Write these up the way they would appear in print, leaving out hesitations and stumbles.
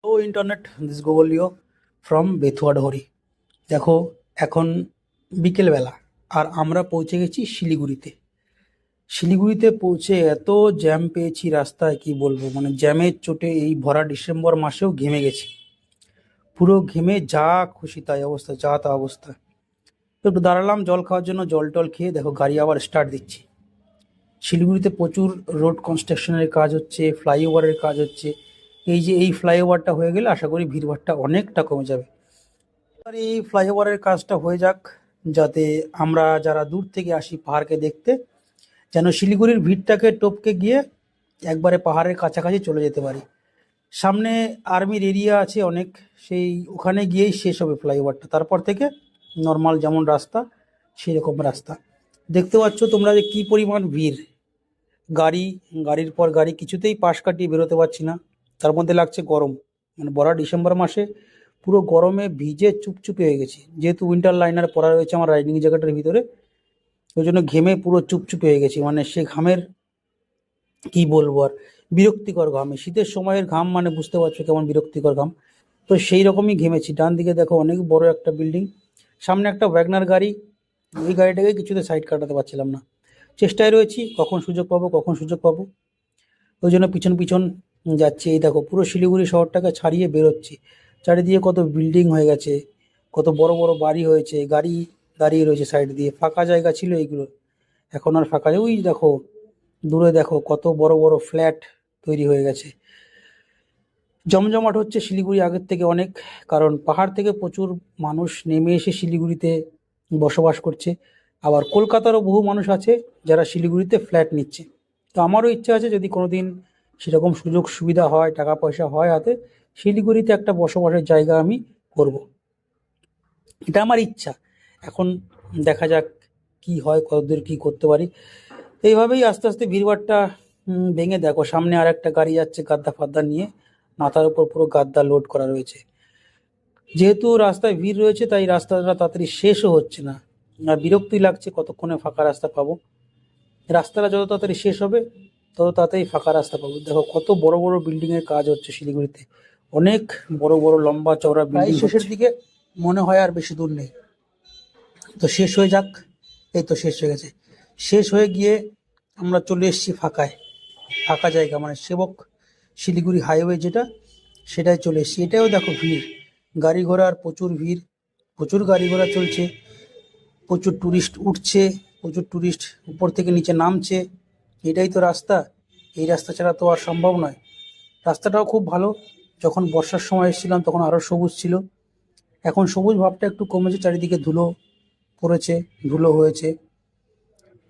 O internet, this গোগলিও from Bethuadahari. দেখো, এখন বিকেলবেলা আর আমরা পৌঁছে গেছি শিলিগুড়িতে। শিলিগুড়িতে পৌঁছে এত জ্যাম পেয়েছি রাস্তায়, কি বলবো, মানে জ্যামের চোটে এই ভরা ডিসেম্বর মাসেও ঘেমে গেছি। পুরো ঘেমে যা খুশি তাই অবস্থা, যা তা অবস্থা। তো একটু দাঁড়ালাম জল খাওয়ার জন্য, জল টল খেয়ে দেখো গাড়ি আবার স্টার্ট দিচ্ছি। শিলিগুড়িতে প্রচুর রোড কনস্ট্রাকশনের কাজ হচ্ছে, ফ্লাইওভারের কাজ হচ্ছে। এই ফ্লাইওভারটা হয়ে গেলে আশা করি ভিড়ভাড়টা অনেকটা কমে যাবে। আর এই ফ্লাইওভারের কাজটা হয়ে যাক, যাতে আমরা যারা দূর থেকে আসি পাহাড়কে দেখতে, যেন শিলিগুড়ির ভিড়টাকে টপকে গিয়ে একবারে পাহাড়ের কাছাকাছি চলে যেতে পারি। সামনে আর্মির এরিয়া আছে অনেক, সেই ওখানে গিয়েই শেষ হবে ফ্লাইওভারটা। তারপর থেকে নর্মাল যেমন রাস্তা, সেই রকম রাস্তা। দেখতে পাচ্ছ তোমরা যে কী পরিমাণ ভিড়। গাড়ি, গাড়ির পর গাড়ি, কিছুতেই পাশ কাটিয়ে বেরোতে পারছি না। তার মধ্যে লাগছে গরম, মানে ভরা ডিসেম্বর মাসে পুরো গরমে ভিজে চুপচুপে হয়ে গেছি। যেহেতু উইন্টার লাইনার পরা রয়েছে আমার রাইডিং জ্যাকেটের ভিতরে, ওই জন্য ঘেমে পুরো চুপচুপে হয়ে গেছি। মানে সে ঘামের কি বলবো আর, বিরক্তিকর ঘাম। এই শীতের সময়ের ঘাম মানে বুঝতে পারছো কেমন বিরক্তিকর ঘাম। তো সেই রকমই ঘেমেছি। ডান দিকে দেখো অনেক বড় একটা বিল্ডিং, সামনে একটা ওয়াগনার গাড়ি। ওই গাড়িটাকে কিছুতে সাইড কাটাতে পারছিলাম না। চেষ্টায় রয়েছি কখন সুযোগ পাবো, কখন সুযোগ পাবো। ওই জন্য পিছন পিছন যাচ্ছি। এই দেখো পুরো শিলিগুড়ি শহরটাকে ছাড়িয়ে বেরোচ্ছি। চারিদিকে কত বিল্ডিং হয়ে গেছে, কত বড় বড় বাড়ি হয়েছে, গাড়ি দাঁড়িয়ে রয়েছে সাইড দিয়ে। ফাঁকা জায়গা ছিল এইগুলো, এখন আর ফাঁকা নেই। ওই দেখো দূরে দেখো কত বড় বড় ফ্ল্যাট তৈরি হয়ে গেছে। জমজমাট হচ্ছে শিলিগুড়ি আগের থেকে অনেক, কারণ পাহাড় থেকে প্রচুর মানুষ নেমে এসে শিলিগুড়িতে বসবাস করছে। আবার কলকাতারও বহু মানুষ আছে যারা শিলিগুড়িতে ফ্ল্যাট নিচ্ছে। তো আমারও ইচ্ছা আছে, যদি কোনো দিন সেরকম সুযোগ সুবিধা হয়, টাকা পয়সা হয় হাতে, শিলিগুড়িতে একটা বসবাসের জায়গা আমি করব। এটা আমার ইচ্ছা। এখন দেখা যাক কি হয়, কতদূর কি করতে পারি। এইভাবেই আস্তে আস্তে ভিড়ভাড়টা ভেঙে দেখো সামনে আর একটা গাড়ি যাচ্ছে গাদ্দা ফাদ্দা নিয়ে, মাথার উপর পুরো গাদ্দা লোড করা রয়েছে। যেহেতু রাস্তায় ভিড় রয়েছে তাই রাস্তাটা তাড়াতাড়ি শেষও হচ্ছে না। আর বিরক্তি লাগছে, কতক্ষণে ফাঁকা রাস্তা পাবো। রাস্তাটা যত তাড়াতাড়ি শেষ হবে তত তাড়াতাড়ি ফাঁকা রাস্তা পাবো। দেখো কত বড় বড় বিল্ডিং এর কাজ হচ্ছে শিলিগুড়িতে, অনেক বড় বড় লম্বা চওড়া বিল্ডিং শেষের দিকে। মনে হয় আর বেশি দূর নেই, তো শেষ হয়ে যাক। এই তো শেষ হয়ে গেছে। শেষ হয়ে গিয়ে আমরা চলে এসেছি ফাঁকায়, ফাঁকা জায়গা মানে সেবক শিলিগুড়ি হাইওয়ে যেটা, সেটাই চলে এসেছি। এটাও দেখো ভিড়, গাড়ি ঘোড়ার প্রচুর ভিড়, প্রচুর গাড়ি ঘোড়া চলছে, প্রচুর টুরিস্ট উঠছে, প্রচুর টুরিস্ট উপর থেকে নিচে নামছে। এটাই তো রাস্তা, এই রাস্তা ছাড়া তো আর সম্ভব নয়। রাস্তাটাও খুব ভালো। যখন বর্ষার সময় এসেছিলাম তখন আরও সবুজ ছিল, এখন সবুজ ভাবটা একটু কমেছে, চারিদিকে ধুলো পড়েছে, ধুলো হয়েছে।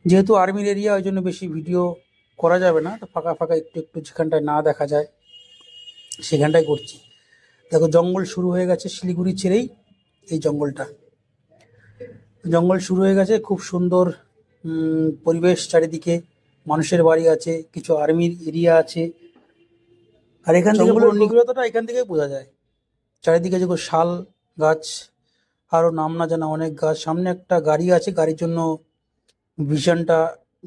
যেহেতু আর্মির এরিয়া ওই জন্য বেশি ভিডিও করা যাবে না, তো ফাঁকা ফাঁকা একটু একটু যেখানটায় না দেখা যায় সেখানটায় করছি। দেখো জঙ্গল শুরু হয়ে গেছে শিলিগুড়ি ছেড়েই, এই জঙ্গলটা, জঙ্গল শুরু হয়ে গেছে। খুব সুন্দর পরিবেশ, চারিদিকে মানুষের বাড়ি আছে, কিছু আর্মির এরিয়া আছে। আর এখান থেকে পুরো নিবিড়তাটা এখান থেকেই বোঝা যায়। চারিদিকে যেগুলো শাল গাছ, আরও নাম না জানা অনেক গাছ। সামনে একটা গাড়ি আছে, গাড়ির জন্য ভিশনটা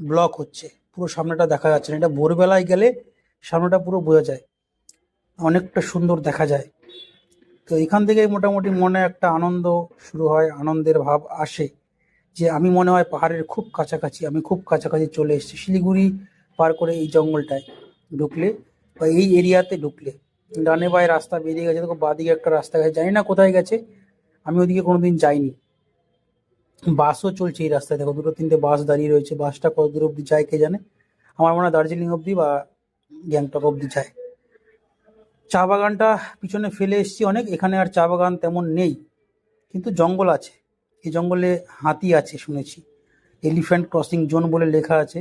ব্লক হচ্ছে, পুরো সামনেটা দেখা যাচ্ছে না। এটা ভোরবেলায় গেলে সামনেটা পুরো বোঝা যায়, অনেকটা সুন্দর দেখা যায়। তো এখান থেকেই মোটামুটি মনে একটা আনন্দ শুরু হয়, আনন্দের ভাব আসে যে আমি মনে হয় পাহাড়ের খুব কাছাকাছি, আমি খুব কাছাকাছি চলে এসেছি। শিলিগুড়ি পার করে এই জঙ্গলটায় ঢুকলে বা এই এরিয়াতে ঢুকলে ডানে বাঁয়ে রাস্তা বেরিয়ে গেছে। দেখো বাঁদিকে একটা রাস্তা গেছে, জানি না কোথায় গেছে, আমি ওদিকে কোনোদিন যাইনি। বাসও চলছে এই রাস্তায়, দেখো দুটো তিনটে বাস দাঁড়িয়ে রয়েছে। বাসটা কত দূর অব্দি যায় কে জানে, আমার মনে হয় দার্জিলিং অব্দি বা গ্যাংটক অব্দি যায়। চা বাগানটা পিছনে ফেলে এসেছি অনেক, এখানে আর চা বাগান তেমন নেই, কিন্তু জঙ্গল আছে। এই জঙ্গলে হাতি আছে শুনেছি, এলিফ্যান্ট ক্রসিং জোন বলে লেখা আছে।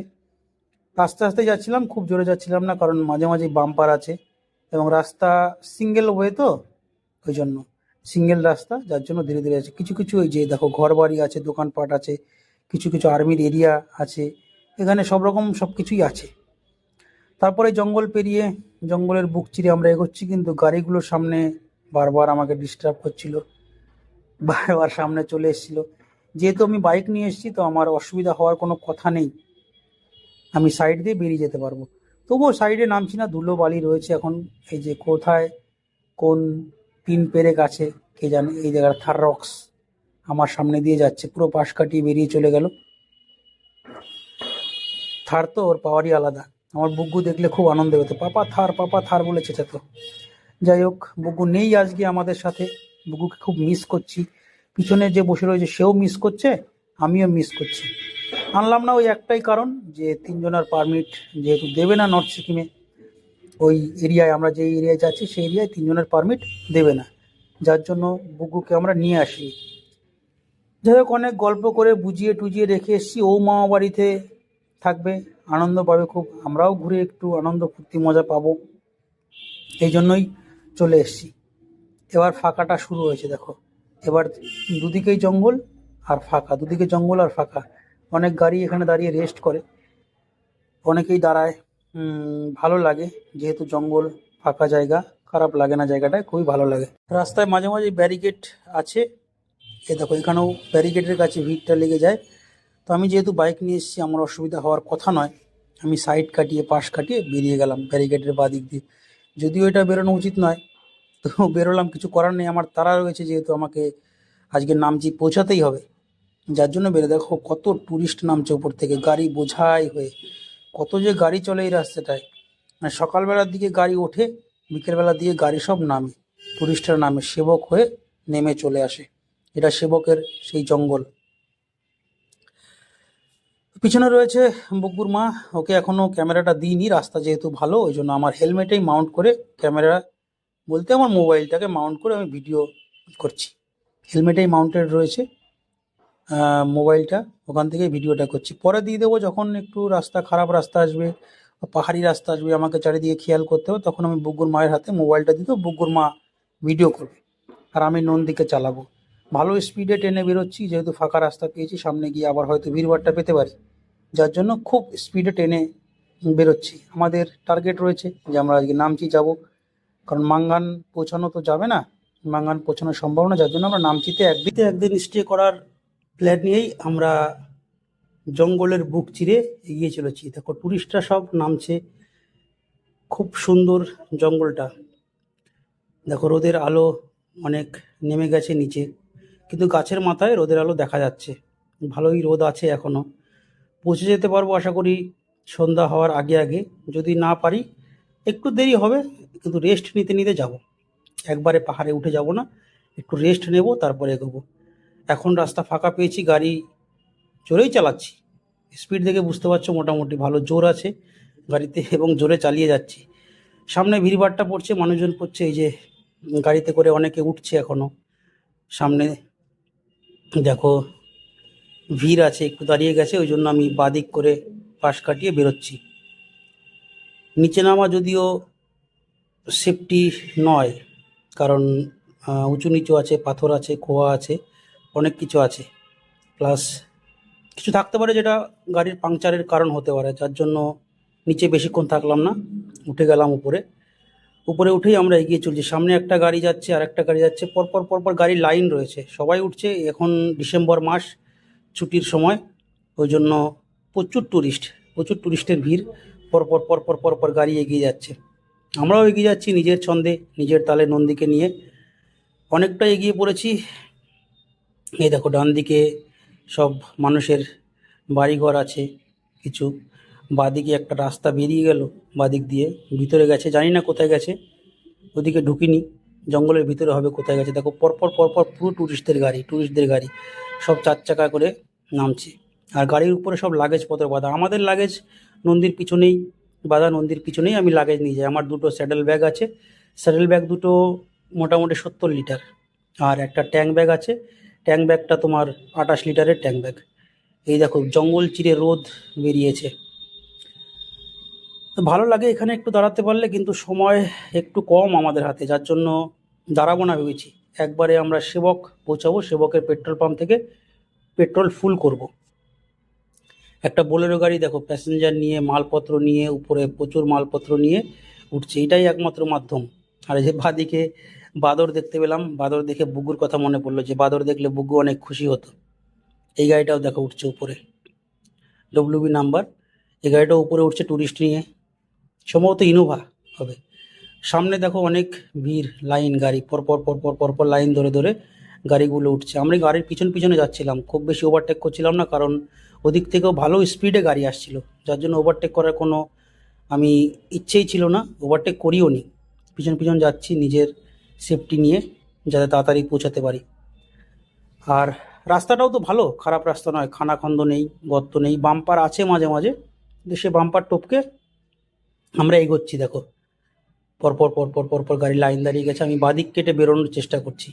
আস্তে আস্তে যাচ্ছিলাম, খুব জোরে যাচ্ছিলাম না, কারণ মাঝে মাঝে বাম্পার আছে এবং রাস্তা সিঙ্গেল ওয়ে, তো ওই জন্য সিঙ্গেল রাস্তা, যার জন্য ধীরে ধীরে আছে। কিছু কিছু ওই যে দেখো ঘর বাড়ি আছে, দোকানপাট আছে, কিছু কিছু আর্মির এরিয়া আছে, এখানে সব রকম সব কিছুই আছে। তারপরে জঙ্গল পেরিয়ে জঙ্গলের বুক চিরে আমরা এগোচ্ছি, কিন্তু গাড়িগুলোর সামনে বারবার আমাকে ডিস্টার্ব করছিল, বারবার সামনে চলে এসেছিল। যেহেতু আমি বাইক নিয়ে এসেছি তো আমার অসুবিধা হওয়ার কোনো কথা নেই, আমি সাইড দিয়ে বেরিয়ে যেতে পারবো। তবুও সাইডে নামছি না, ধুলো বালি রয়েছে এখন। এই যে কোথায় কোন পিন পেরেক আছে কে জানে। এই জায়গায় থার রক্স আমার সামনে দিয়ে যাচ্ছে, পুরো পাশ কাটিয়ে বেরিয়ে চলে গেল। থার তো ওর পাওয়ারই আলাদা। আমার বুগ্গু দেখলে খুব আনন্দ পেত, পাপা থার বলে চেঁচাতো। যাই হোক, বুগ্গু নেই আজকে আমাদের সাথে, বুগ্গুকে খুব মিস করছি। পিছনে যে বসে রয়েছে সেও মিস করছে, আমিও মিস করছি। আনলাম না ওই একটাই কারণ, যে 3 জনের পারমিট যেহেতু দেবে না নর্থ সিকিমে, ওই এরিয়ায় আমরা যে এরিয়ায় যাচ্ছি সেই এরিয়ায় 3 জনের পারমিট দেবে না, যার জন্য বুগ্গুকে আমরা নিয়ে আসি। যাই হোক, অনেক গল্প করে বুঝিয়ে টুজিয়ে রেখে এসেছি। ও মামা বাড়িতে থাকবে, আনন্দ পাবে খুব, আমরাও ঘুরে একটু আনন্দ ফুর্তি মজা পাবো, এই জন্যই চলে এসেছি। এবার ফাঁকাটা শুরু হয়েছে দেখো, এবার দুদিকেই জঙ্গল আর ফাঁকা, দুদিকে জঙ্গল আর ফাঁকা। অনেক গাড়ি এখানে দাঁড়িয়ে রেস্ট করে, অনেকেই দাঁড়ায়। ভালো লাগে, যেহেতু জঙ্গল ফাঁকা জায়গা, খারাপ লাগে না জায়গাটায়, খুবই ভালো লাগে। রাস্তায় মাঝে মাঝে ব্যারিকেড আছে, এ দেখো এখানেও ব্যারিকেডের কাছে ভিড়টা লেগে যায়। তো আমি যেহেতু বাইক নিয়ে এসেছি, আমার অসুবিধা হওয়ার কথা নয়, আমি সাইড কাটিয়ে পাশ কাটিয়ে বেরিয়ে গেলাম ব্যারিকেডের বাদিক দিয়ে। যদিও এটা বেরোনো উচিত নয়, তো বেরোলাম, কিছু করার নেই, আমার তাড়া রয়েছে, যেহেতু আমাকে আজকে নামচি পৌঁছাতেই হবে, যার জন্য বেরো। দেখো কত ট্যুরিস্ট নামছে উপর থেকে, গাড়ি বোঝাই হয়ে, কত যে গাড়ি চলে এই রাস্তাটায়। মানে সকালবেলার দিকে গাড়ি ওঠে, বিকেলবেলার দিকে গাড়ি সব নামে, ট্যুরিস্টরা নামে, সেবক হয়ে নেমে চলে আসে। এটা সেবকের সেই জঙ্গল। পিছনে রয়েছে বুকুর মা, ওকে এখনো ক্যামেরাটা দিইনি, রাস্তা যেহেতু ভালো ওই জন্য আমার হেলমেটেই মাউন্ট করে ক্যামেরা, বলতে আমার মোবাইলটাকে মাউন্ট করে আমি ভিডিও করছি। হেলমেটেই মাউন্টেড রয়েছে মোবাইলটা, ওখান থেকেই ভিডিওটা করছি। পরে দিয়ে দেবো যখন একটু রাস্তা খারাপ রাস্তা আসবে, বা পাহাড়ি রাস্তা আসবে, আমাকে চারিদিকে খেয়াল করতে হবে, তখন আমি বুগ্গুর মায়ের হাতে মোবাইলটা দিয়ে দেবো, বুগ্গুর মা ভিডিও করবে আর আমি নন্দীকে চালাবো। ভালো স্পিডে টেনে বেরোচ্ছি, যেহেতু ফাঁকা রাস্তা পেয়েছি, সামনে গিয়ে আবার হয়তো ভিড়ভাড়টা পেতে পারি, যার জন্য খুব স্পিডে টেনে বেরোচ্ছি। আমাদের টার্গেট রয়েছে যে আমরা আজকে নামচি যাব, কারণ মাঙ্গান পৌঁছানো তো যাবে না, মাঙ্গান পৌঁছানো সম্ভব না, যার জন্য আমরা নামচিতে একদিন স্টে করার প্ল্যান নিয়েই আমরা জঙ্গলের বুক চিরে এগিয়ে চলেছি। দেখো টুরিস্টরা সব নামছে, খুব সুন্দর জঙ্গলটা। দেখো রোদের আলো অনেক নেমে গেছে নিচে, কিন্তু গাছের মাথায় রোদের আলো দেখা যাচ্ছে, ভালোই রোদ আছে এখনো। পৌঁছে যেতে পারবো আশা করি সন্ধ্যা হওয়ার আগে আগে, যদি না পারি একটু দেরি হবে, কিন্তু রেস্ট নিতে নিতে যাব, একবারে পাহাড়ে উঠে যাব না, একটু রেস্ট নেব তারপরে এগোবো। এখন রাস্তা ফাঁকা পেয়েছি, গাড়ি জোরেই চালাচ্ছি, স্পিড দেখে বুঝতে পারছো মোটামুটি ভালো জোর আছে গাড়িতে, এবং জোরে চালিয়ে যাচ্ছি। সামনে ভিড়ভাড়টা পড়ছে, মানুষজন পড়ছে, এই যে গাড়িতে করে অনেকে উঠছে এখনো। সামনে দেখো ভিড় আছে, একটু দাঁড়িয়ে গেছে, ওই জন্য আমি বাদিক করে পাশ কাটিয়ে বেরোচ্ছি। নিচে নামা যদিও সেফটি নয়, কারণ উঁচু নিচু আছে, পাথর আছে, খোয়া আছে, অনেক কিছু আছে, প্লাস কিছু থাকতে পারে যেটা গাড়ির পাংচারের কারণ হতে পারে, যার জন্য নিচে বেশিক্ষণ থাকলাম না, উঠে গেলাম উপরে। উপরে উঠেই আমরা এগিয়ে চলছি, সামনে একটা গাড়ি যাচ্ছে আর একটা গাড়ি যাচ্ছে, পরপর পরপর গাড়ির লাইন রয়েছে, সবাই উঠছে। এখন ডিসেম্বর মাস, ছুটির সময়, ওই জন্য প্রচুর টুরিস্টের ভিড়, পরপর পরপর পরপর গাড়ি এগিয়ে যাচ্ছে। আমরাও এগিয়ে যাচ্ছি নিজের ছন্দে, নিজের তালে নন্দীকে নিয়ে, অনেকটা এগিয়ে পড়েছি। এই দেখো ডান দিকে সব মানুষের বাড়িঘর আছে কিছু, বাদিকে একটা রাস্তা বেরিয়ে গেল, বাদিক দিয়ে ভিতরে গেছে, জানি না কোথায় গেছে, ওদিকে ঢুকিনি, জঙ্গলের ভিতরে হবে কোথায় গেছে। দেখো পরপর পরপর পুরো টুরিস্টদের গাড়ি সব 4 চাকা করে নামছে, আর গাড়ির উপরে সব লাগেজপত্র বাঁধা। আমাদের লাগেজ নন্দীর পিছনেই বাঁধা, নন্দীর পিছনেই আমি লাগেজ নিয়ে যাই। আমার দুটো স্যাডেল ব্যাগ আছে, স্যাডেল ব্যাগ দুটো মোটামুটি 70 লিটার, আর একটা ট্যাঙ্ক ব্যাগ আছে, ট্যাঙ্ক ব্যাগটা তোমার 28 লিটারের ট্যাঙ্ক ব্যাগ। এই দেখো জঙ্গল চিরে রোদ বেরিয়েছে, তো ভালো লাগে এখানে একটু দাঁড়াতে পারলে, কিন্তু সময় একটু কম আমাদের হাতে, যার জন্য দাঁড়াবো না ভেবেছি। একবারে আমরা সেবক পৌঁছাবো, সেবকের পেট্রোল পাম্প থেকে পেট্রোল ফুল করব। একটা বোলেরো গাড়ি দেখো প্যাসেঞ্জার নিয়ে, মালপত্র নিয়ে, উপরে প্রচুর মালপত্র নিয়ে উঠছে, এটাই একমাত্র মাধ্যম। আর এই যে বাদিকে বাদর দেখতে পেলাম, বাদর দেখে বুগুর কথা মনে পড়লো, যে বাদর দেখলে বুগু অনেক খুশি হতো। এই গাড়িটাও দেখো উঠছে উপরে, ডব্লিউবি নাম্বার, এই গাড়িটাও উপরে উঠছে ট্যুরিস্ট নিয়ে, সম্ভবত ইনোভা হবে। সামনে দেখো অনেক ভিড়, লাইন, গাড়ি পরপর পরপর পরপর লাইন ধরে ধরে গাড়িগুলো উঠছে। আমরা গাড়ির পিছন পিছনে যাচ্ছিলাম, খুব বেশি ওভারটেক করছিলাম না, কারণ ওদিক থেকেও ভালো স্পিডে গাড়ি আসছিল, যার জন্য ওভারটেক করার কোনো আমি ইচ্ছেই ছিল না, ওভারটেক করিও নি। পিছন পিছন যাচ্ছি নিজের সেফটি নিয়ে, যাতে তাড়াতাড়ি পৌঁছাতে পারি। আর রাস্তাটাও তো ভালো, খারাপ রাস্তা নয়, খানাখন্দ নেই, গর্ত নেই, বাম্পার আছে মাঝে মাঝে, কিন্তু সে বাম্পার টপকে আমরা এগোচ্ছি। দেখো পরপর পরপর পরপর গাড়ি লাইন দাঁড়িয়ে গেছে, আমি বাদিক কেটে বেরোনোর চেষ্টা করছি,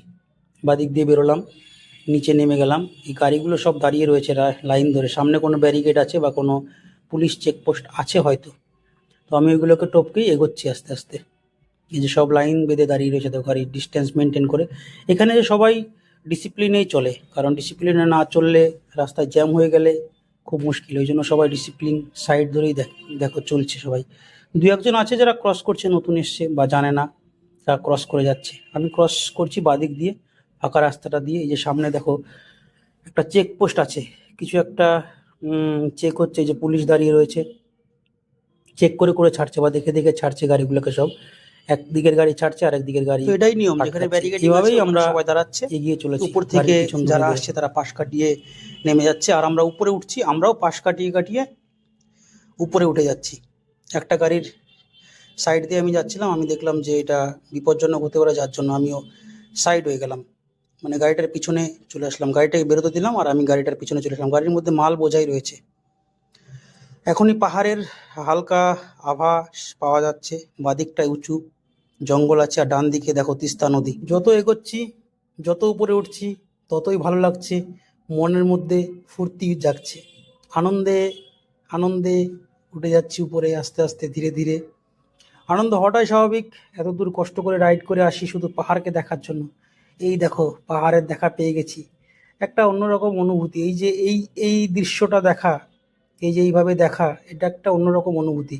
বাদিক দিয়ে বেরোলাম, নিচে নেমে গেলাম। এই গাড়িগুলো সব দাঁড়িয়ে রয়েছে লাইন ধরে, সামনে কোনো ব্যারিকেড আছে বা কোনো পুলিশ চেকপোস্ট আছে হয়তো, তো আমি ওইগুলোকে টপকেই এগোচ্ছি আস্তে আস্তে। এই যে সব লাইন বেঁধে দাঁড়িয়ে রয়েছে, তো গাড়ির ডিস্টেন্স মেনটেন করে। এখানে যে সবাই ডিসিপ্লিনেই চলে, কারণ ডিসিপ্লিনে না চললে রাস্তায় জ্যাম হয়ে গেলে খুব মুশকিল, ওই জন্য সবাই ডিসিপ্লিন সাইড ধরেই দেখো চলছে সবাই। দু একজন আছে যারা ক্রস করছে, নতুন এসছে বা জানে না, তারা ক্রস করে যাচ্ছে। আমি ক্রস করছি বাদিক দিয়ে, ফাঁকা রাস্তাটা দিয়ে। এই যে সামনে দেখো একটা চেকপোস্ট আছে, কিছু একটা চেক হচ্ছে, এই যে পুলিশ দাঁড়িয়ে রয়েছে, চেক করে করে ছাড়ছে বা দেখে দেখে ছাড়ছে গাড়িগুলোকে সব, একদিকের গাড়ি ছাড়ছে আর একদিকের গাড়ি। তো এটাই নিয়ম, যেখানে আটকাচ্ছে। ব্যারিকেডিং এভাবেই আছে আমরা আমরা সবাই দাঁড়াচ্ছে, এগিয়ে চলেছি, উপর গাড়ির থেকে পিছন যারা ধরে ধরে। আসছে তারা পাশ কাটিয়ে নেমে যাচ্ছে, আর আমরা উপরে উঠছি, আমরাও পাশ কাটিয়ে কাটিয়ে উপরে উঠে যাচ্ছি। একটা গাড়ির সাইড দিয়ে আমি যাচ্ছিলাম, আমি দেখলাম যে এটা বিপজ্জনক হতে পারে, যার জন্য আমিও সাইড হয়ে গেলাম, মানে গাড়িটার পিছনে চলে আসলাম, গাড়িটাকে বেরোতে দিলাম আর আমি গাড়িটার পিছনে চলে আসলাম। গাড়ির মধ্যে মাল বোঝাই রয়েছে। এখনই পাহাড়ের হালকা আভাস পাওয়া যাচ্ছে, বাদিকটায় উঁচু জঙ্গল আছে, আর ডান দিকে দেখো তিস্তা নদী। যত এগোচ্ছি, যত উপরে উঠছি, ততই ভালো লাগছে, মনের মধ্যে ফুর্তি জাগছে, আনন্দে আনন্দে উঠে যাচ্ছি উপরে আস্তে আস্তে ধীরে ধীরে। আনন্দ হওয়াটাই স্বাভাবিক, এত দূর কষ্ট করে রাইড করে আসি শুধু পাহাড়কে দেখার জন্য। এই দেখো পাহাড়ের দেখা পেয়ে গেছি, একটা অন্যরকম অনুভূতি। এই যে এই এই দৃশ্যটা দেখা, এই যে এইভাবে দেখা, এটা একটা অন্যরকম অনুভূতি।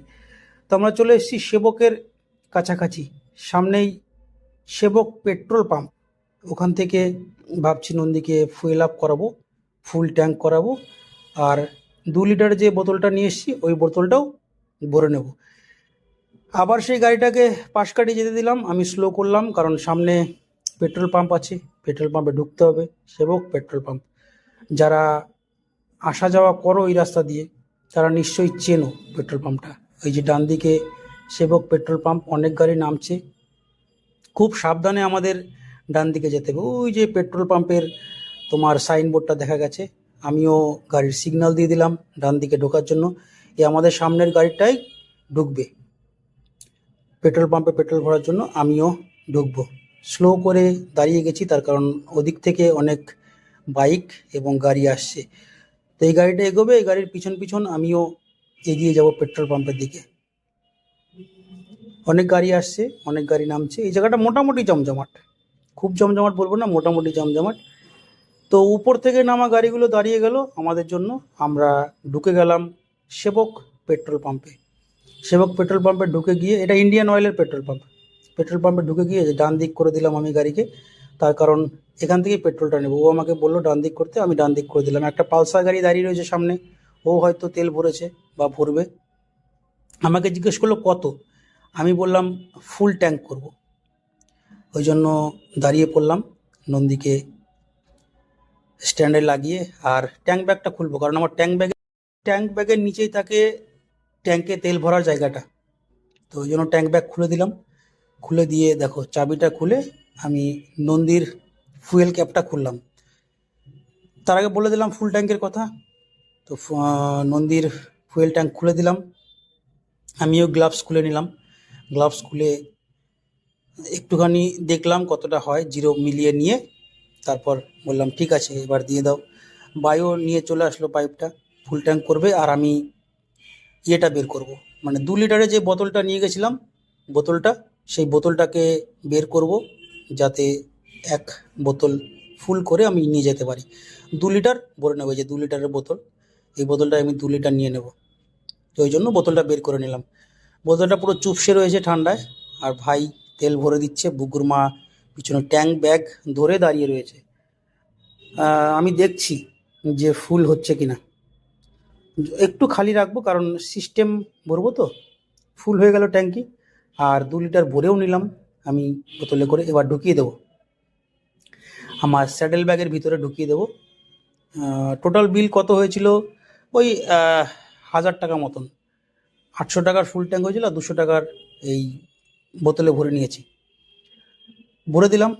তো আমরা চলে এসেছি সেবকের কাছাকাছি, সামনেই সেবক পেট্রোল পাম্প। ওখান থেকে ভাবছি নন্দীকে ফুয়েল আপ করাবো, ফুল ট্যাঙ্ক করাবো, আর 2 লিটার যে বোতলটা নিয়ে এসেছি ওই বোতলটাও ভরে নেব। আবার সেই গাড়িটাকে পাশ কাটিয়ে যেতে দিলাম, আমি স্লো করলাম, কারণ সামনে পেট্রোল পাম্প আছে, পেট্রোল পাম্পে ঢুকতে হবে। সেবক পেট্রোল পাম্প, যারা আসা যাওয়া করো এই রাস্তা দিয়ে, তারা নিশ্চয়ই চেনো পেট্রোল পাম্পটা। ওই যে ডান দিকে সেবক পেট্রোল পাম্প, অনেক গাড়ি নামছে, খুব সাবধানে আমাদের ডান দিকে যেতে হবে। ওই যে পেট্রোল পাম্পের তোমার সাইনবোর্ডটা দেখা গেছে, আমিও গাড়ির সিগন্যাল দিয়ে দিলাম ডান দিকে ঢোকার জন্য। এই আমাদের সামনের গাড়িটাই ঢুকবে পেট্রোল পাম্পে পেট্রোল ভরার জন্য, আমিও ঢুকবো। স্লো করে দাঁড়িয়ে গেছি, তার কারণ ওদিক থেকে অনেক বাইক এবং গাড়ি আসছে, তো এই গাড়িটা এগোবে, এই গাড়ির পিছন পিছন আমিও এগিয়ে যাব পেট্রোল পাম্পের দিকে। অনেক গাড়ি আসছে, অনেক গাড়ি নামছে, এই জায়গাটা মোটামুটি জমজমাট, খুব জমজমাট বলবো না, মোটামুটি জমজমাট। তো উপর থেকে নামা গাড়িগুলো দাঁড়িয়ে গেল আমাদের জন্য, আমরা ঢুকে গেলাম সেবক পেট্রোল পাম্পে। সেবক পেট্রোল পাম্পে ঢুকে গিয়ে, এটা ইন্ডিয়ান অয়েলের পেট্রোল পাম্প, পেট্রোল পাম্পে ঢুকে গিয়ে ডান দিক করে দিলাম আমি গাড়িকে, তার কারণ এখান থেকেই পেট্রোলটা নেবো। ও আমাকে বললো ডান দিক করতে, আমি ডান দিক করে দিলাম। একটা পালসার গাড়ি দাঁড়িয়ে রয়েছে সামনে, ও হয়তো তেল ভরেছে বা ভরবে, আমাকে জিজ্ঞেস করলো কত, আমি বললাম ফুল ট্যাঙ্ক করব, ওই জন্য দাঁড়িয়ে পড়লাম নন্দীকে স্ট্যান্ডে লাগিয়ে। আর ট্যাঙ্ক ব্যাগটা খুলবো, কারণ আমার ট্যাঙ্ক ব্যাগের নিচেই থাকে ট্যাঙ্কে তেল ভরার জায়গাটা, তো ওই জন্য ট্যাঙ্ক ব্যাগ খুলে দিলাম। খুলে দিয়ে দেখো চাবিটা খুলে আমি নন্দীর ফুয়েল ক্যাপটা খুললাম। তার আগে বলে দিলাম ফুল ট্যাঙ্কের কথা। তো নন্দীর ফুয়েল ট্যাঙ্ক খুলে দিলাম, আমিও গ্লাভস খুলে নিলাম। গ্লাভস খুলে একটুখানি দেখলাম কতটা হয়, জিরো মিলিয়ে নিয়ে তারপর বললাম ঠিক আছে এবার দিয়ে দাও। বায়ো নিয়ে চলে আসলো পাইপটা, ফুল ট্যাঙ্ক করবে, আর আমি ইয়েটা বের করব, মানে 2 লিটারের যে বোতলটা নিয়ে গেছিলাম, বোতলটা, সেই বোতলটাকে বের করব, যাতে এক বোতল ফুল করে আমি নিয়ে যেতে পারি। 2 লিটার ভরে নেবো, যে 2 লিটারের বোতল, এই বোতলটা আমি 2 লিটার নিয়ে নেব, তো ওই জন্য বোতলটা বের করে নিলাম। বোতলটা পুরো চুপসে রয়েছে ঠান্ডায়, আর ভাই তেল ভরে দিচ্ছে, বুগুর মা পিছনে ট্যাঙ্ক ব্যাগ ধরে দাঁড়িয়ে রয়েছে। আমি দেখছি যে ফুল হচ্ছে কিনা, একটু খালি রাখবো, কারণ সিস্টেম ভরবো তো। ফুল হয়ে গেল ট্যাঙ্কি, আর 2 লিটার ভরেও নিলাম আমি বোতলে করে। এবার ঢুকিয়ে দেবো আমার স্যাডেল ব্যাগের ভিতরে ঢুকিয়ে দেবো। টোটাল বিল কত হয়েছিল? ওই 1000 টাকা মতন। 800 টাকার ফুল ট্যাঙ্ক হয়েছিল, আর 200 টাকার এই বোতলে ভরে নিয়েছি। ভরে দিলাম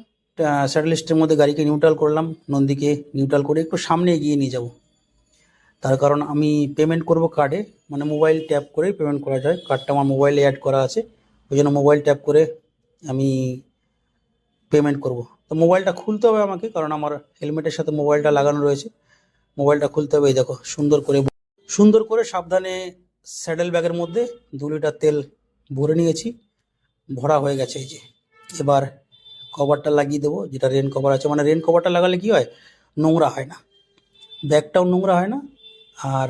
স্যাডেল লিস্টের মধ্যে, গাড়িকে নিউট্রাল করলাম, নন্দীকে নিউট্রাল করে একটু সামনে এগিয়ে নিয়ে যাব। তার কারণ আমি পেমেন্ট করব কার্ডে, মানে মোবাইল ট্যাপ করেই পেমেন্ট করা যায়। কার্ডটা আমার মোবাইলে অ্যাড করা আছে, ওই জন্য মোবাইল ট্যাপ করে আমি পেমেন্ট করব। তো মোবাইলটা খুলতে হবে আমাকে, কারণ আমার হেলমেটের সাথে মোবাইলটা লাগানো রয়েছে। মোবাইলটা খুলতে হবে। এই দেখো সুন্দর করে সাবধানে স্যাডেল ব্যাগের মধ্যে 2 লিটার তেল ভরে নিয়েছি, ভরা হয়ে গেছে। এই যে এবার কভারটা লাগিয়ে দেবো, যেটা রেন কভার আছে। মানে রেন কভারটা লাগালে কি হয়, নোংরা হয় না, ব্যাগটাও নোংরা হয় না, আর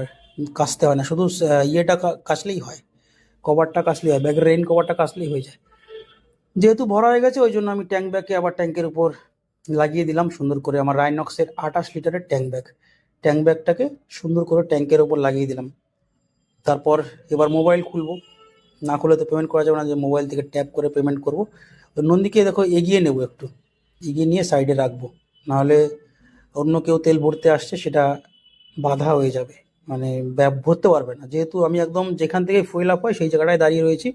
কাচতে হয় না। শুধু ইয়েটা কাচলেই হয়, কভারটা কাচলেই হয়, ব্যাগের রেন কভারটা কাচলেই হয়ে যায়। যেহেতু ভরা হয়ে গেছে, ওই জন্য আমি ট্যাঙ্ক ব্যাগকে আবার ট্যাঙ্কের উপর লাগিয়ে দিলাম সুন্দর করে। আমার রাইনক্সের 28 লিটারের ট্যাঙ্ক ব্যাগটাকে সুন্দর করে ট্যাঙ্কের ওপর লাগিয়ে দিলাম। তারপর এবার মোবাইল খুলবো, না খুলে তো পেমেন্ট করা যাবে না, যে মোবাইল থেকে ট্যাপ করে পেমেন্ট করবো। তো নন্দীকে দেখো এগিয়ে নেবো, একটু এগিয়ে নিয়ে সাইডে রাখবো, নাহলে অন্য কেউ তেল ভরতে আসছে সেটা বাধা হয়ে যাবে, মানে ভরতে পারবে না। যেহেতু আমি একদম যেখান থেকে ফুয়েল আপ হয় সেই জায়গাটায় দাঁড়িয়ে রয়েছি।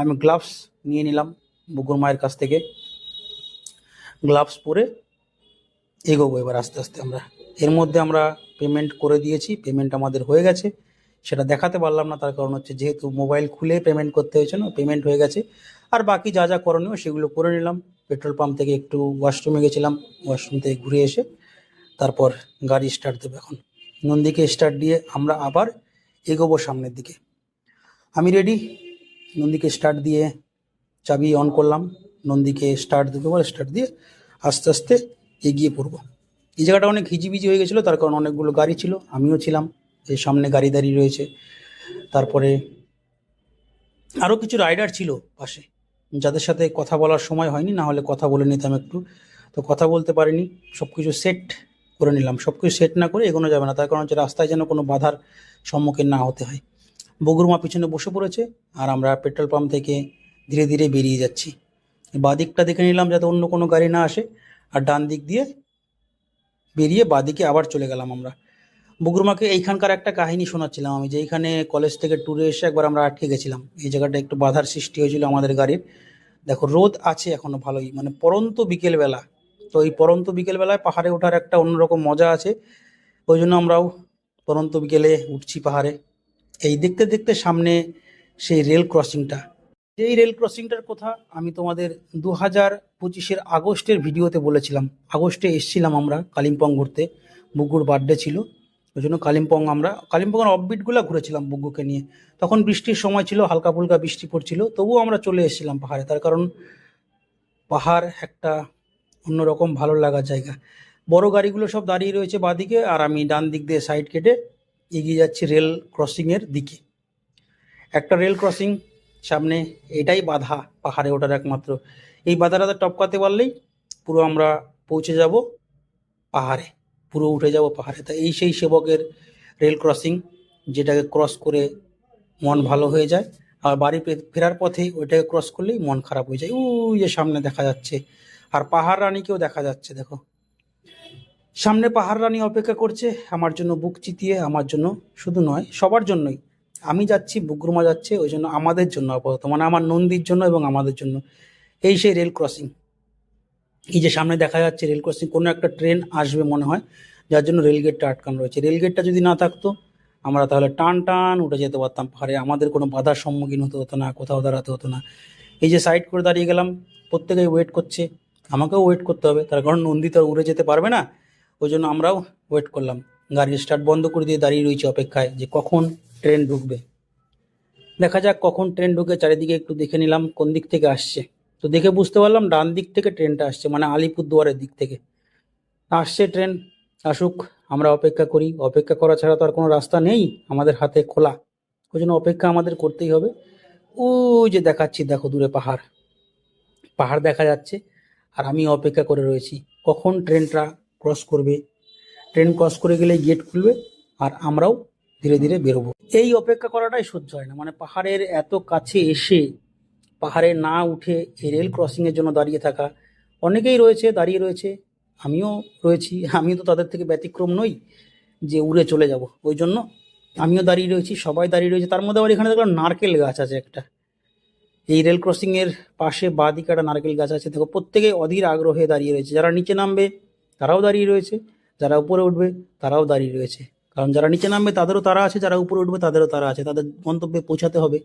আমি গ্লাভস নিয়ে নিলাম বুকুর মায়ের কাছ থেকে, গ্লাভস পরে এগোবো এবার আস্তে আস্তে। এর মধ্যে আমরা পেমেন্ট করে দিয়েছি, পেমেন্ট আমাদের হয়ে গেছে। সেটা দেখাতে পারলাম না, তার কারণ হচ্ছে যেহেতু মোবাইল খুলে পেমেন্ট করতে হয়েছে, না পেমেন্ট হয়ে গেছে। আর বাকি যা যা করণীয় সেগুলো করে নিলাম। পেট্রোল পাম্প থেকে একটু ওয়াশরুমে গেছিলাম, ওয়াশরুম থেকে ঘুরে এসে তারপর গাড়ি স্টার্ট দেবো। এখন নন্দীকে স্টার্ট দিয়ে আমরা আবার এগোবো সামনের দিকে। আমি রেডি। নন্দীকে স্টার্ট দিয়ে চাবি অন করলাম, নন্দীকে স্টার্ট দেবো, স্টার্ট দিয়ে আস্তে আস্তে এগিয়ে পড়বো। এই জায়গাটা অনেক হিজিবিজি হয়ে গেছিলো, তার কারণ অনেকগুলো গাড়ি ছিল, আমিও ছিলাম, এই সামনে গাড়ি দাঁড়িয়ে রয়েছে। তারপরে আরও কিছু রাইডার ছিল পাশে, যাদের সাথে কথা বলার সময় হয়নি, না হলে কথা বলে নিতাম একটু। তো কথা বলতে পারিনি, সব কিছু সেট করে নিলাম। সব কিছু সেট না করে এগোনো যাবে না, তার কারণ হচ্ছে রাস্তায় যেন কোনো বাধার সম্মুখীন না হতে হয়। বগুরমা পিছনে বসে পড়েছে, আর আমরা পেট্রোল পাম্প থেকে ধীরে ধীরে বেরিয়ে যাচ্ছি। বাঁ দিকটা দেখে নিলাম যাতে অন্য কোনো গাড়ি না আসে, আর ডান দিক দিয়ে বেরিয়ে বাঁদিকে আবার চলে গেলাম আমরা। বগুরমাকে এইখানকার একটা কাহিনী শোনাচ্ছিলাম আমি, যে এইখানে কলেজ থেকে ট্যুরে এসে একবার আমরা আটকে গেছিলাম। এই জায়গাটা একটু বাধার সৃষ্টি হয়েছিল আমাদের গাড়ির। দেখো রোদ আছে এখনো ভালোই, মানে পরন্ত বিকেলবেলা। তো এই পরন্ত বিকেলবেলায় পাহাড়ে ওঠার একটা অন্যরকম মজা আছে, ওই জন্য আমরাও পরন্ত বিকেলে উঠছি পাহাড়ে। এই দেখতে দেখতে সামনে সেই রেল ক্রসিংটা, যেই রেল ক্রসিংটার কথা আমি তোমাদের 2025-এর আগস্টের ভিডিওতে বলেছিলাম। আগস্টে এসছিলাম আমরা কালিম্পং ঘুরতে, বুগুর বার্থডে ছিল, ওই জন্য কালিম্পংয়ের অফবিটগুলো ঘুরেছিলাম বুগুকে নিয়ে। তখন বৃষ্টির সময় ছিল, হালকা ফুলকা বৃষ্টি পড়ছিল, তবুও আমরা চলে এসেছিলাম পাহাড়ে। তার কারণ পাহাড় একটা অন্যরকম ভালো লাগার জায়গা। বড় গাড়িগুলো সব দাঁড়িয়ে রয়েছে বাঁদিকে, আর আমি ডান দিক দিয়ে সাইড কেটে এগিয়ে যাচ্ছি রেল ক্রসিংয়ের দিকে। একটা রেল ক্রসিং সামনে, এটাই বাধা পাহাড়ে ওঠার একমাত্র। এই বাধাটা টপকাতে পারলেই পুরো আমরা পৌঁছে যাব পাহাড়ে, পুরো উঠে যাব পাহাড়ে। তা এই সেই সেবকের রেল ক্রসিং, যেটাকে ক্রস করে মন ভালো হয়ে যায়, আর বাড়ি ফেরার পথে ওইটাকে ক্রস করলেই মন খারাপ হয়ে যায়। ওই যে সামনে দেখা যাচ্ছে, আর পাহাড় রানীকেও দেখা যাচ্ছে। দেখো সামনে পাহাড় রানী অপেক্ষা করছে আমার জন্য, বুক চিতিয়ে। আমার জন্য শুধু নয়, সবার জন্যই। আমি যাচ্ছি, বুকরুমা যাচ্ছে, ওই জন্য আমাদের জন্য আপাতত, মানে আমার নন্দীর জন্য এবং আমাদের জন্য। এই সেই রেল ক্রসিং, এই যে সামনে দেখা যাচ্ছে রেল ক্রসিং, কোনো একটা ট্রেন আসবে মনে হয়, যার জন্য রেলগেটটা আটকানো রয়েছে। রেলগেটটা যদি না থাকতো আমরা তাহলে টান টান উঠে যেতে পারতাম পাহাড়ে, আমাদের কোনো বাধার সম্মুখীন হতে হতো না, কোথাও দাঁড়াতে হতো না। এই যে সাইড করে দাঁড়িয়ে গেলাম, প্রত্যেকেই ওয়েট করছে, আমাকেও ওয়েট করতে হবে, তার কারণ নন্দী তো আর উড়ে যেতে পারবে না। ওই জন্য আমরাও ওয়েট করলাম, গাড়ির স্টার্ট বন্ধ করে দিয়ে দাঁড়িয়ে রয়েছি অপেক্ষায় যে কখন ট্রেন ঢুকবে। দেখা যাক কখন ট্রেন ঢুকে। চারিদিকে একটু দেখে নিলাম কোন দিক থেকে আসছে, তো দেখে বুঝতে পারলাম ডান দিক থেকে ট্রেনটা আসছে, মানে আলিপুরদুয়ারের দিক থেকে আসছে ট্রেন। আসুক, আমরা অপেক্ষা করি। অপেক্ষা করা ছাড়া তো আর কোনো রাস্তা নেই আমাদের হাতে খোলা, ওই জন্য অপেক্ষা আমাদের করতেই হবে। ওই যে দেখাচ্ছি, দেখো দূরে পাহাড়, পাহাড় দেখা যাচ্ছে, আর আমি অপেক্ষা করে রয়েছি কখন ট্রেনটা ক্রস করবে। ট্রেন ক্রস করে গেলে গেট খুলবে, আর আমরাও ধীরে ধীরে বেরোবো। এই অপেক্ষা করাটাই সহ্য হয় না, মানে পাহাড়ের এত কাছে এসে পাহাড়ে না উঠে এই রেল ক্রসিংয়ের জন্য দাঁড়িয়ে থাকা। অনেকেই রয়েছে, দাঁড়িয়ে রয়েছে, আমিও রয়েছি। আমি তো তাদের থেকে ব্যতিক্রম নই যে উড়ে চলে যাব। ওই জন্য আমিও দাঁড়িয়ে রয়েছি, সবাই দাঁড়িয়ে রয়েছে। তার মধ্যে আবার এখানে দেখলাম নারকেল গাছ আছে একটা। এই রেল ক্রসিংয়ের পাশে বাঁ দিকে একটা নারকেল গাছ আছে। দেখো প্রত্যেকেই অধীর আগ্রহে দাঁড়িয়ে রয়েছে। যারা নিচে নামবে তারাও দাঁড়িয়ে রয়েছে, যারা উপরে উঠবে তারাও দাঁড়িয়ে রয়েছে। কারণ যারা নিচে নামবে তাদেরও তারা আছে, যারা উপরে উঠবে তাদেরও তারা আছে। তাদের গন্তব্যে পৌঁছাতে হবে,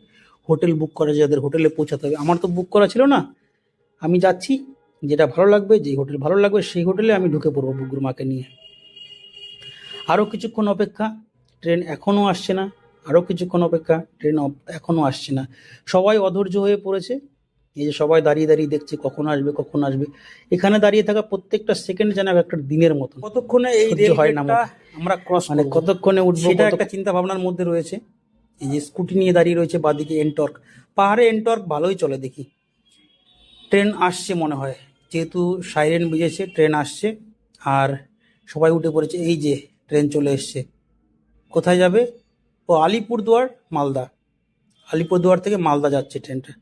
হোটেল বুক করা আছে যাদের, হোটেলে পৌঁছাতে হবে। আমার তো বুক করা ছিল না, আমি যাচ্ছি, যেটা ভালো লাগবে, যেই হোটেল ভালো লাগবে সেই হোটেলে আমি ঢুকে পড়বো বুগুর মাকে নিয়ে। আরও কিছুক্ষণ অপেক্ষা, ট্রেন এখনও আসছে না। আরও কিছুক্ষণ অপেক্ষা, ট্রেন এখনও আসছে না। সবাই অধৈর্য হয়ে পড়েছে। এই যে সবাই দাঁড়িয়ে দাঁড়িয়ে দেখছে কখন আসবে কখন আসবে। এখানে দাঁড়িয়ে থাকা প্রত্যেকটা সেকেন্ড যেন একটা দিনের মতো। কতক্ষণে এই সহ্য রেল হয় না গেটটা আমরা ক্রস মানে কতক্ষণে উঠবো সেটা একটা চিন্তা ভাবনার মধ্যে রয়েছে। এই যে স্কুটি নিয়ে দাঁড়িয়ে রয়েছে বাদিকে এনটর্ক। পাহাড়ে এনটর্ক ভালোই চলে দেখি। ট্রেন আসছে মনে হয়, যেহেতু সাইরেন বেজেছে, ট্রেন আসছে। আর সবাই উঠে পড়েছে। এই যে ট্রেন চলে এসছে। কোথায় যাবে? ও আলিপুরদুয়ার, মালদা। আলিপুরদুয়ার থেকে মালদা যাচ্ছে ট্রেনটা।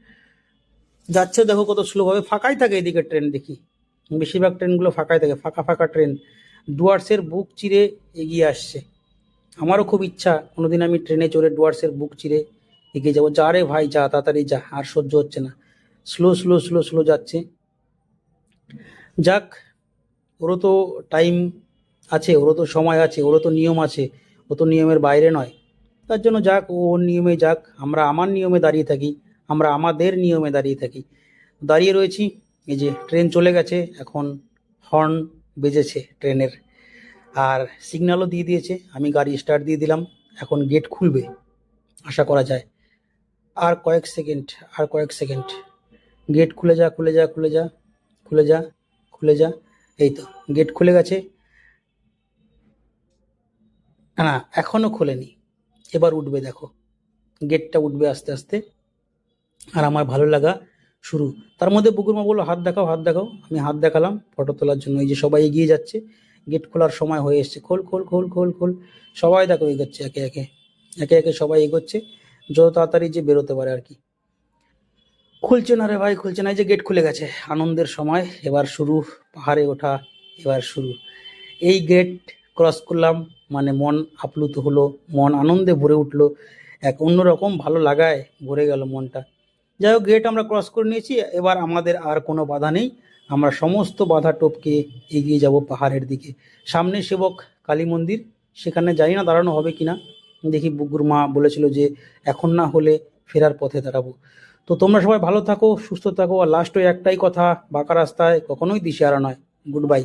যাচ্ছে দেখো কত স্লোভাবে, ফাঁকাই থাকে এদিকে ট্রেন দেখি। বেশিরভাগ ট্রেনগুলো ফাঁকাই থাকে, ফাঁকা ফাঁকা ট্রেন। ডুয়ার্সের বুক চিরে এগিয়ে আসছে। আমারও খুব ইচ্ছা কোনোদিন আমি ট্রেনে চড়ে ডুয়ার্সের বুক চিরে এগিয়ে যাবো। যা রে ভাই যা, তাড়াতাড়ি যা, আর সহ্য হচ্ছে না। স্লো স্লো স্লো স্লো যাচ্ছে। যাক, ওরও তো টাইম আছে, ওরও তো সময় আছে, ওরও তো নিয়ম আছে, ও তো নিয়মের বাইরে নয়। তার জন্য যাক, ও ওর নিয়মে যাক, আমরা আমার নিয়মে দাঁড়িয়ে থাকি, আমরা আমাদের নিয়মে দাঁড়িয়ে থাকি। দাঁড়িয়ে রয়েছি। এই যে ট্রেন চলে গেছে, এখন হর্ন বেজেছে ট্রেনের, আর সিগন্যালও দিয়ে দিয়েছে। আমি গাড়ি স্টার্ট দিয়ে দিলাম। এখন গেট খুলবে আশা করা যায়। আর কয়েক সেকেন্ড, আর কয়েক সেকেন্ড। গেট খুলে যা, খুলে যা, খুলে যা, খুলে যা, খুলে যা। এই তো গেট খুলে গেছে। না, এখনো খোলেনি। এবার উঠবে দেখো, গেটটা উঠবে আস্তে আস্তে। আর আমার ভালো লাগা শুরু। তার মধ্যে বুকুর মা বললো হাত দেখাও, হাত দেখাও। আমি হাত দেখালাম ফটো তোলার জন্য। এই যে সবাই এগিয়ে যাচ্ছে, গেট খোলার সময় হয়ে এসছে। খোল খোল খোল খোল খোল। সবাই দেখো এগোচ্ছে, একে একে একে একে সবাই এগোচ্ছে, যত তাড়াতাড়ি যে বেরোতে পারে আর কি। খুলছে না রে ভাই, খুলছে না। এই যে গেট খুলে গেছে, আনন্দের সময় এবার শুরু। পাহাড়ে ওঠা এবার শুরু। এই গেট ক্রস করলাম মানে মন আপ্লুত হলো, মন আনন্দে ভরে উঠলো। এক অন্যরকম ভালো লাগায় ভরে গেল মনটা। যাই হোক, গেট আমরা ক্রস করে নিয়েছি। এবার আমাদের আর কোনো বাধা নেই। আমরা সমস্ত বাধা টপকে এগিয়ে যাব পাহাড়ের দিকে। সামনে সেবক কালী মন্দির, সেখানে জানি না দাঁড়ানো হবে কিনা। দেখি, বুগুর মা বলেছিল যে এখন না হলে ফেরার পথে দাঁড়াবো। তো তোমরা সবাই ভালো থাকো, সুস্থ থাকো। আর লাস্ট ওই একটাই কথা, বাঁকা রাস্তায় কখনোই দিশেহারা নয়। Good bye.